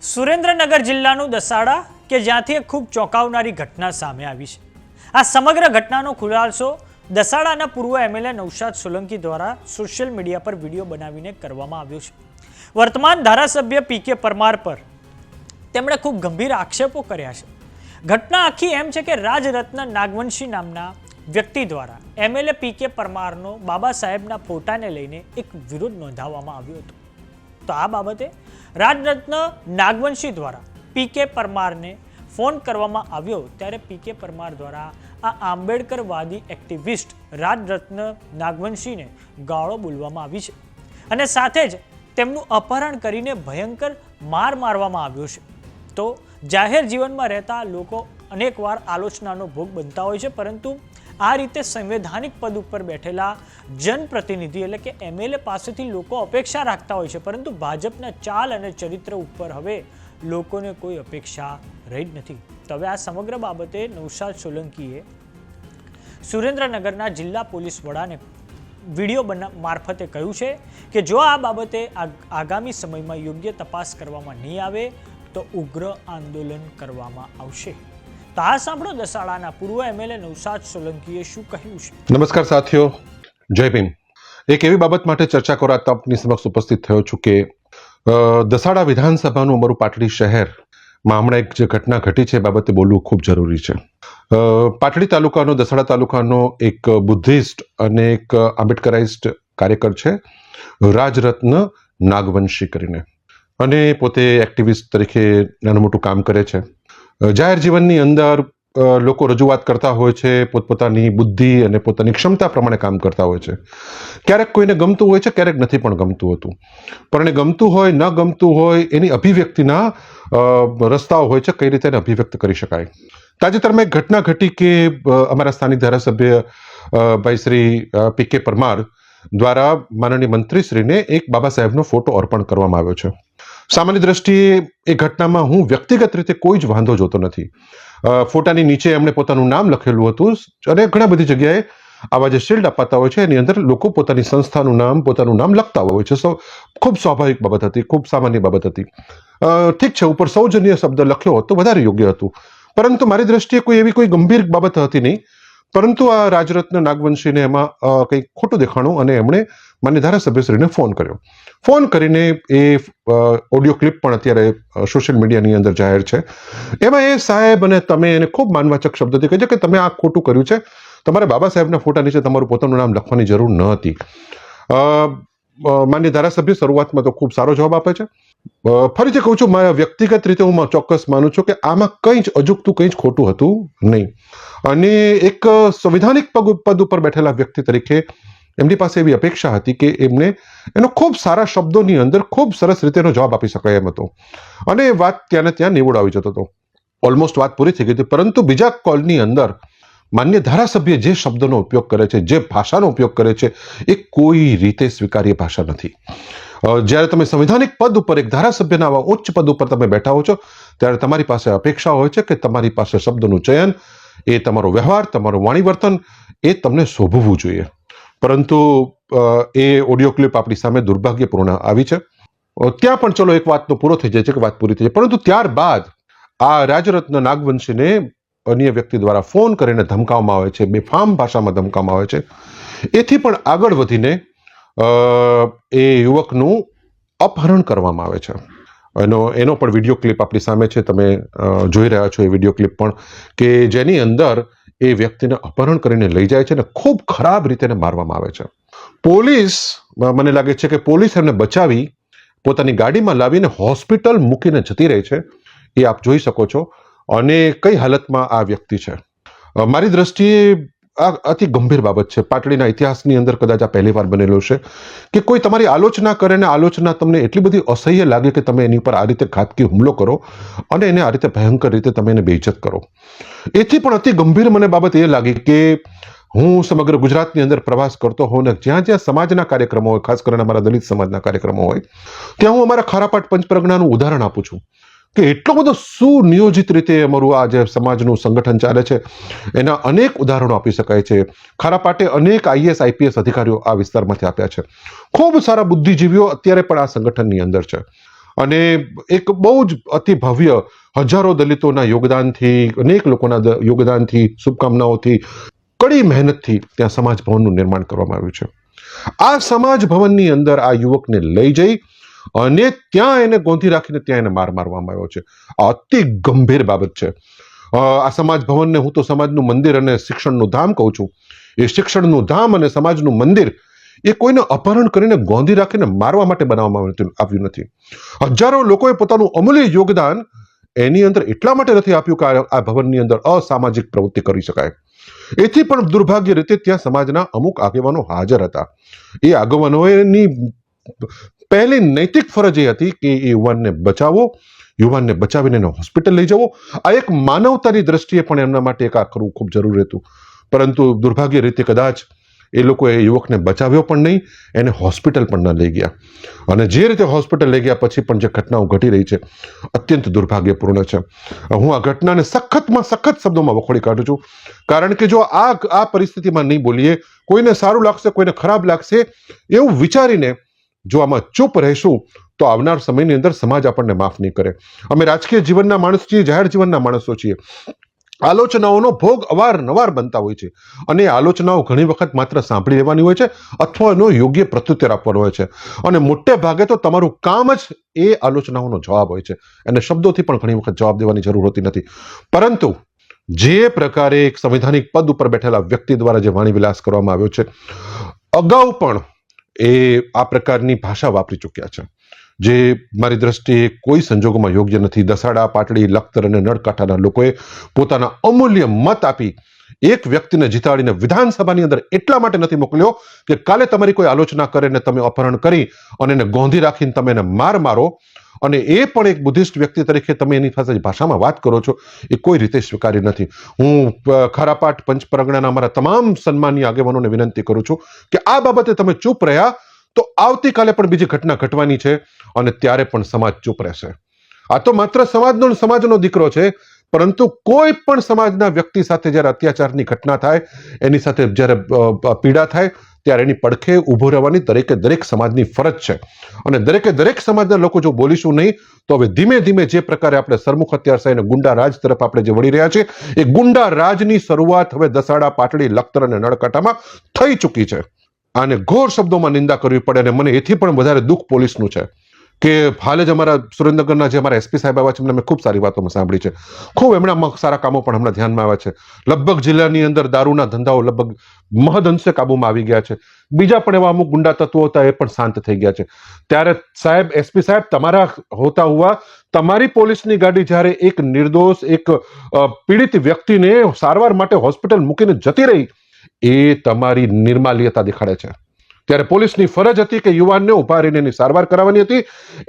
સુરેન્દ્રનગર જિલ્લાનું દસાડા કે જ્યાંથી એક ખૂબ ચોંકાવનારી ઘટના સામે આવી છે. આ સમગ્ર ઘટનાનો ખુલાસો દસાડાના પૂર્વ એમએલએ નૌશાદ સોલંકી દ્વારા સોશિયલ મીડિયા પર વિડીયો બનાવીને કરવામાં આવ્યો છે. વર્તમાન ધારાસભ્ય પીકે પરમાર પર તેમણે ખૂબ ગંભીર આક્ષેપો કર્યા છે. ઘટના આખી એમ છે કે રાજરત્ન નાગવંશી નામના વ્યક્તિ દ્વારા એમએલએ પીકે પરમારનો બાબા સાહેબના ફોટાને લઈને એક વિરોધ નોંધાવવામાં આવ્યો હતો. તો આ બાબતે રાજરત્ન નાગવંશી દ્વારા પીકે પરમારને ફોન કરવામાં આવ્યો ત્યારે પીકે પરમાર દ્વારા આ આંબેડકરવાદી એક્ટિવિસ્ટ રાજરત્ન નાગવંશીને ગાળો બોલવામાં આવી છે અને સાથે જ તેમનું અપહરણ કરીને ભયંકર માર મારવામાં આવ્યો છે. તો જાહેર જીવનમાં રહેતા લોકો અનેકવાર આલોચનાનો ભોગ બનતા હોય છે, પરંતુ આ રીતે સંવૈધાનિક પદ ઉપર બેઠેલા જનપ્રતિનિધિ એટલે કે એમએલએ પાસેથી લોકો અપેક્ષા રાખતા હોય છે, પરંતુ ભાજપના ચાલ અને ચરિત્ર ઉપર હવે લોકોને કોઈ અપેક્ષા રહી જ નથી. તો હવે આ સમગ્ર બાબતે નૌશાદ સોલંકીએ સુરેન્દ્રનગરના જિલ્લા પોલીસ વડાને વિડીયો મારફતે કહ્યું છે કે જો આ બાબતે આગામી સમયમાં યોગ્ય તપાસ કરવામાં નહીં આવે તો ઉગ્ર આંદોલન કરવામાં આવશે. તો આ સાંભળો દસાડાના પૂર્વ એમએલએ નૌશાદ સોલંકીએ શું કહ્યું છે. નમસ્કાર સાથીઓ, જય ભીમ. એક એવી બાબત માટે ચર્ચા કરવા આપની સમક્ષ ઉપસ્થિત થયો છું કે દસાડા વિધાનસભાનું અમારું પાટડી શહેરમાં હમણાં એક જે ઘટના ઘટી છે એ બાબતે બોલવું ખૂબ જરૂરી છે. પાટડી તાલુકાનો દસાડા તાલુકાનો એક બુદ્ધિસ્ટ અને એક આંબેડકરાઇસ્ટ કાર્યકર છે રાજરત્ન નાગવંશી કરીને, અને પોતે એક્ટિવિસ્ટ તરીકે નાનું મોટું કામ કરે છે. જાહેર જીવનની અંદર લોકો રજૂઆત કરતા હોય છે, પોતપોતાની બુદ્ધિ અને પોતાની ક્ષમતા પ્રમાણે કામ કરતા હોય છે. ક્યારેક કોઈને ગમતું હોય છે, ક્યારેક નથી પણ ગમતું હતું, પણ એ ગમતું હોય ન ગમતું હોય એની અભિવ્યક્તિના રસ્તાઓ હોય છે, કઈ રીતે એને અભિવ્યક્ત કરી શકાય. તાજેતરમાં એક ઘટના ઘટી કે અમારા સ્થાનિક ધારાસભ્ય ભાઈ શ્રી પીકે પરમાર દ્વારા માનનીય મંત્રીશ્રીને એક બાબા સાહેબનો ફોટો અર્પણ કરવામાં આવ્યો છે. સામાન્ય દ્રષ્ટિએ એ ઘટનામાં હું વ્યક્તિગત રીતે કોઈ જ વાંધો જોતો નથી. ફોટાની નીચે એમણે પોતાનું નામ લખેલું હતું અને ઘણા બધી જગ્યાએ આવા જે શિલ્ડ અપાતા હોય છે એની અંદર લોકો પોતાની સંસ્થાનું નામ, પોતાનું નામ લખતા હોય છે. ખૂબ સ્વાભાવિક બાબત હતી, ખૂબ સામાન્ય બાબત હતી. ઠીક છે, ઉપર સૌજન્ય શબ્દ લખ્યો હોત તો વધારે યોગ્ય હતું, પરંતુ મારી દ્રષ્ટિએ કોઈ ગંભીર બાબત હતી નહીં. પરંતુ આ રાજરત્ન નાગવંશીને એમાં કંઈક ખોટું દેખાણું અને એમણે માન્ય ધારાસભ્યશ્રીને ફોન કર્યો. ફોન કરીને એ ઓડિયો ક્લિપ પણ અત્યારે સોશિયલ મીડિયાની અંદર જાહેર છે. એમાં એ સાહેબ અને તમે એને ખૂબ માનવાચક શબ્દોથી કહે છે કે તમે આ ખોટું કર્યું છે, તમારે બાબા સાહેબના ફોટા નીચે તમારું પોતાનું નામ લખવાની જરૂર ન હતી. માન્ય ધારાસભ્ય શરૂઆતમાં તો ખૂબ સારો જવાબ આપે છે. ફરીથી કહું છું, મારા વ્યક્તિગત રીતે હું ચોક્કસ માનું છું કે આમાં કંઈ જ અજુગતું, કંઈ જ ખોટું હતું નહીં. અને એક સંવિધાનિક પદ ઉપર બેઠેલા વ્યક્તિ તરીકે એમની પાસે એવી અપેક્ષા હતી કે એમને એનો ખૂબ સારા શબ્દોની અંદર ખૂબ સરસ રીતે એનો જવાબ આપી શકાય એમ હતો, અને એ વાત ત્યાંને ત્યાં નિવડ આવી જતો હતો. ઓલમોસ્ટ વાત પૂરી થઈ ગઈ હતી, પરંતુ બીજા કોલની અંદર માન્ય ધારાસભ્ય જે શબ્દોનો ઉપયોગ કરે છે, જે ભાષાનો ઉપયોગ કરે છે, એ કોઈ રીતે સ્વીકાર્ય ભાષા નથી. જ્યારે તમે સંવિધાનિક પદ ઉપર, એક ધારાસભ્યના આવા ઉચ્ચ પદ ઉપર તમે બેઠા હો છો, ત્યારે તમારી પાસે અપેક્ષા હોય છે કે તમારી પાસે શબ્દનું ચયન, એ તમારો વ્યવહાર, તમારું વાણી વર્તન એ તમને શોભવું જોઈએ. પરંતુ એ ઓડિયો ક્લિપ આપણી સામે દુર્ભાગ્યપૂર્ણ આવી છે. ત્યાં પણ ચલો એક વાતનો પૂરો થઈ જાય છે કે વાત પૂરી થઈ જાય, પરંતુ ત્યારબાદ આ રાજરત્ન નાગવંશીને અન્ય વ્યક્તિ દ્વારા ફોન કરીને ધમકાવવામાં આવે છે, બેફામ ભાષામાં ધમકાવવામાં આવે છે. એથી પણ આગળ વધીને એ યુવકનું અપહરણ કરવામાં આવે છે. એનો પણ વિડીયો ક્લિપ આપણી સામે છે, તમે જોઈ રહ્યા છો એ વિડીયો ક્લિપ પણ, કે જેની અંદર એ વ્યક્તિને અપહરણ કરીને લઈ જાય છે અને ખૂબ ખરાબ રીતે એને મારવામાં આવે છે. પોલીસ, મને લાગે છે કે પોલીસ એમને બચાવી પોતાની ગાડીમાં લાવીને હોસ્પિટલ મૂકીને જતી રહી છે, એ આપ જોઈ શકો છો. અને કઈ હાલતમાં આ વ્યક્તિ છે. મારી દ્રષ્ટિએ આ અતિ ગંભીર બાબત છે. પાટડીના ઇતિહાસની અંદર કદાચ આ પહેલી વાર બનેલું છે કે કોઈ તમારી આલોચના કરે ને આલોચના તમને એટલી બધી અસહ્ય લાગે કે તમે એની પર આ રીતે ઘાતકી હુમલો કરો અને એને આ રીતે ભયંકર રીતે તમે એને બેઇજ્જત કરો. એથી પણ અતિ ગંભીર મને બાબત એ લાગી કે હું સમગ્ર ગુજરાતની અંદર પ્રવાસ કરતો હોઉં ને જ્યાં જ્યાં સમાજના કાર્યક્રમો હોય, ખાસ કરીને અમારા દલિત સમાજના કાર્યક્રમો હોય, ત્યાં હું અમારા ખારાપાટ પંચપ્રજ્ઞાનું ઉદાહરણ આપું છું કે એટલો બધો સુનિયોજિત રીતે અમારું આ જે સમાજનું સંગઠન ચાલે છે એના અનેક ઉદાહરણો આપી શકાય છે. ખારાપાટે અનેક આઈએસ આઈપીએસ અધિકારીઓ આ વિસ્તારમાંથી આપ્યા છે. ખૂબ સારા બુદ્ધિજીવીઓ અત્યારે પણ આ સંગઠનની અંદર છે. અને એક બહુ જ અતિ ભવ્ય હજારો દલિતોના યોગદાનથી, અનેક લોકોના યોગદાનથી, શુભકામનાઓથી, કડી મહેનતથી ત્યાં સમાજ ભવનનું નિર્માણ કરવામાં આવ્યું છે. આ સમાજ ભવનની અંદર આ યુવકને લઈ જઈ અને ત્યાં એને ગોંધી રાખીને ત્યાં એને માર મારવામાં આવ્યો છે. આ અતિ ગંભીર બાબત છે. આ સમાજ ભવનને હું તો સમાજનું મંદિર અને શિક્ષણનું ધામ કહું છું. એ શિક્ષણનું ધામ અને સમાજનું મંદિર એ કોઈને અપહરણ કરીને ગોંધી રાખીને મારવા માટે બનાવવામાં આવ્યું નથી. હજારો લોકોએ પોતાનું અમૂલ્ય યોગદાન એની અંદર એટલા માટે નથી આપ્યું કે આ ભવનની અંદર અસામાજિક પ્રવૃત્તિ કરી શકાય. એથી પણ દુર્ભાગ્ય રીતે ત્યાં સમાજના અમુક આગેવાનો હાજર હતા. એ આગેવાનોની પહેલી નૈતિક ફરજ એ હતી કે એ યુવાનને બચાવો, યુવાનને બચાવીને એને હોસ્પિટલ લઈ જવો. આ એક માનવતાની દ્રષ્ટિએ પણ એમના માટે એક આ કરવું ખૂબ જરૂરી હતું. પરંતુ દુર્ભાગ્ય રીતે કદાચ એ લોકોએ યુવકને બચાવ્યો પણ નહીં, એને હોસ્પિટલ પણ ન લઈ ગયા. અને જે રીતે હોસ્પિટલ લઈ ગયા પછી પણ જે ઘટનાઓ ઘટી રહી છે અત્યંત દુર્ભાગ્યપૂર્ણ છે. હું આ ઘટનાને સખતમાં સખત શબ્દોમાં વખોડી કાઢું છું. કારણ કે જો આ પરિસ્થિતિમાં નહીં બોલીએ, કોઈને સારું લાગશે, કોઈને ખરાબ લાગશે એવું વિચારીને જો આમાં ચૂપ રહીશું તો આવનાર સમયની અંદર સમાજ આપણને માફ નહીં કરે. અમે રાજકીય જીવનના માણસ છીએ, જાહેર જીવનના માણસો છીએ. આલોચનાઓનો ભોગ અવારનવાર બનતા હોય છે અને આલોચનાઓ ઘણી વખત માત્ર સાંભળી લેવાની હોય છે અથવા એનો યોગ્ય પ્રત્યુત્તર આપવાનો હોય છે. અને મોટે ભાગે તો તમારું કામ જ એ આલોચનાઓનો જવાબ હોય છે. એને શબ્દોથી પણ ઘણી વખત જવાબ દેવાની જરૂર હોતી નથી. પરંતુ જે પ્રકારે એક સંવૈધાનિક પદ ઉપર બેઠેલા વ્યક્તિ દ્વારા જે વાણી વિલાસ કરવામાં આવ્યો છે, અગાઉ પણ એ આ પ્રકારની ભાષા વાપરી ચૂક્યા છે, જે મારી દ્રષ્ટિએ કોઈ સંજોગોમાં યોગ્ય નથી. દસાડા, પાટડી, લખતર અને નળકાંઠાના લોકોએ પોતાના અમૂલ્ય મત આપી એક વ્યક્તિને જીતાડીને વિધાનસભાની અંદર એટલા માટે નથી મોકલ્યો કે કાલે તમારી કોઈ આલોચના કરે ને તમે અપહરણ કરી અને એને ગોંધી રાખીને તમે એને મારો. અને એ પણ એક બુદ્ધિસ્ટ વ્યક્તિ તરીકે તમે એની પાસે ભાષામાં વાત કરો છો, એ કોઈ રીતે સ્વીકાર્ય નથી. હું ખારાપાટ પંચ પરગણાના અમારા તમામ સન્માનીય આગેવાનોને વિનંતી કરું છું કે આ બાબતે તમે ચૂપ રહ્યા તો આવતીકાલે પણ બીજી ઘટના ઘટવાની છે અને ત્યારે પણ સમાજ ચૂપ રહેશે. આ તો માત્ર સમાજનો દીકરો છે, પરંતુ કોઈ પણ સમાજના વ્યક્તિ સાથે જ્યારે અત્યાચારની ઘટના થાય, એની સાથે જ્યારે પીડા થાય ત્યારે એની પડખે ઊભો રહેવાની દરેક સમાજની ફરજ છે. અને દરેક સમાજના લોકો જો બોલીશું નહીં તો હવે ધીમે ધીમે જે પ્રકારે આપણે સરમુખ અત્યારશાહી અને ગુંડા રાજ તરફ આપણે જે વળી રહ્યા છે, એ ગુંડા રાજની શરૂઆત હવે દસાડા, પાટડી, લખતર અને નળકાંઠામાં થઈ ચૂકી છે. આને ઘોર શબ્દોમાં નિંદા કરવી પડે. અને મને એથી પણ વધારે દુઃખ પોલીસનું છે કે હાલ જ અમારા સુરેન્દ્રનગરના જે અમારા એસપી સાહેબ આવ્યા છે, એમને મેં ખૂબ સારી વાતો સાંભળી છે. ખૂબ એમના સારા કામો પણ હમણાં ધ્યાનમાં આવ્યા છે. લગભગ જિલ્લાની અંદર દારૂના ધંધાઓ લગભગ મહદઅંશે કાબુમાં આવી ગયા છે. બીજા પણ એવા અમુક ગુંડા તત્વો હતા, એ પણ શાંત થઈ ગયા છે. ત્યારે સાહેબ, એસપી સાહેબ, તમારા હોતા હુઆ તમારી પોલીસની ગાડી જ્યારે એક નિર્દોષ, એક પીડિત વ્યક્તિને સારવાર માટે હોસ્પિટલ મૂકીને જતી રહી, એ તમારી નિર્માલ્યતા દેખાડે છે. ત્યારે પોલીસની ફરજ હતી કે યુવાનને ઉભા રહીને એની સારવાર કરાવવાની હતી,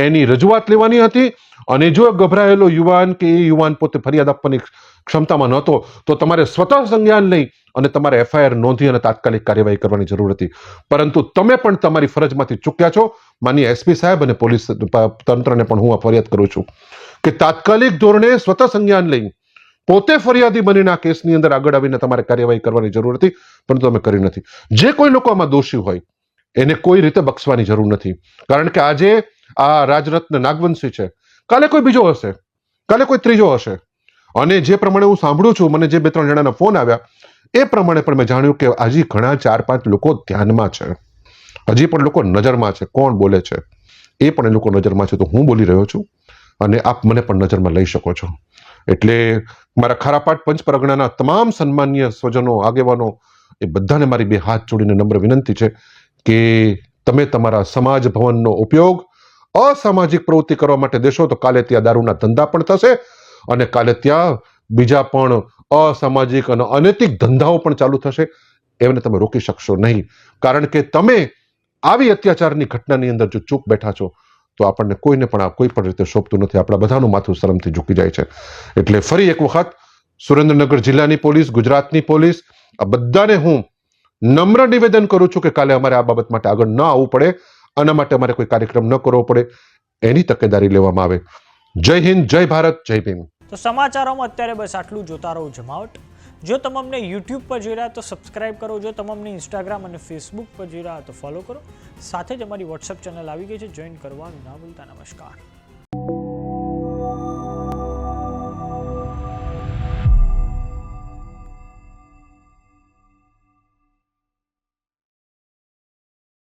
એની રજૂઆત લેવાની હતી. અને જો ગભરાયેલો યુવાન કે એ યુવાન પોતે ફરિયાદ આપવાની ક્ષમતામાં નહોતો તો તમારે સ્વતઃ સંજ્ઞાન લઈ અને તમારે એફઆઈઆર નોંધી અને તાત્કાલિક કાર્યવાહી કરવાની જરૂર હતી. પરંતુ તમે પણ તમારી ફરજમાંથી ચૂક્યા છો. માનનીય એસપી સાહેબ અને પોલીસ તંત્રને પણ હું આ ફરિયાદ કરું છું કે તાત્કાલિક ધોરણે સ્વતઃ સંજ્ઞાન લઈ પોતે ફરિયાદી બનીને આ કેસની અંદર આગળ આવીને તમારે કાર્યવાહી કરવાની જરૂર હતી, પરંતુ તમે કરી નથી. જે કોઈ લોકો આમાં દોષી હોય એને કોઈ રીતે બક્ષવાની જરૂર નથી. કારણ કે આજે આ રાજરત્ન નાગવંશી છે, કાલે કોઈ બીજો હશે, કાલે કોઈ ત્રીજો હશે. અને જે પ્રમાણે હું સાંભળું છું, મને જે 2-3 જણાના ફોન આવ્યા એ પ્રમાણે પણ મેં જાણ્યું કે હજી ઘણા 4-5 લોકો ધ્યાનમાં છે, હજી પણ લોકો નજરમાં છે. કોણ બોલે છે એ પણ એ લોકો નજરમાં છે. તો હું બોલી રહ્યો છું અને આપ મને પણ નજરમાં લઈ શકો છો. એટલે મારા ખારાપાટ પંચ પરગણાના તમામ સન્માનીય સ્વજનો, આગેવાનો, એ બધાને મારી 2 હાથ જોડીને નમ્ર વિનંતી છે કે તમે તમારા સમાજ ભવનનો ઉપયોગ અસામાજિક પ્રવૃત્તિ કરવા માટે દેશો તો કાલે ત્યાં દારૂના ધંધા પણ થશે અને કાલે ત્યાં બીજા પણ અસામાજિક અને અનૈતિક ધંધાઓ પણ ચાલુ થશે. એમને તમે રોકી શકશો નહીં. કારણ કે તમે આવી અત્યાચારની ઘટનાની અંદર જો ચૂપ બેઠા છો તો આપણને કોઈને પણ આ કોઈ પણ રીતે શોભતું નથી. આપણા બધાનું માથું શરમથી ઝૂકી જાય છે. એટલે ફરી એક વખત સુરેન્દ્રનગર જિલ્લાની પોલીસ, ગુજરાતની પોલીસ, આ બધાને હું નમ્ર નિવેદન કરું છું કે કાલે અમારે આ બાબત માટે આગળ ન આવવું પડે, આના માટે અમારે કોઈ કાર્યક્રમ ન કરવો પડે, એની તકેદારી લેવામાં આવે. જય હિન્દ, જય ભારત, જય ભીમ. તો સમાચારોમાં અત્યારે બસ આટલું. જોતા રહો જમાવટ. જો તમે અમને યુટ્યુબ પર જોઈ રહ્યા તો સબસ્ક્રાઇબ કરો. જો તમે અમને ઇન્સ્ટાગ્રામ અને ફેસબુક પર જોઈ રહ્યા તો ફોલો કરો. સાથે જ અમારી વોટ્સએપ ચેનલ આવી ગઈ છે, જોઈન કરવાનું ના ભૂલતા. નમસ્કાર.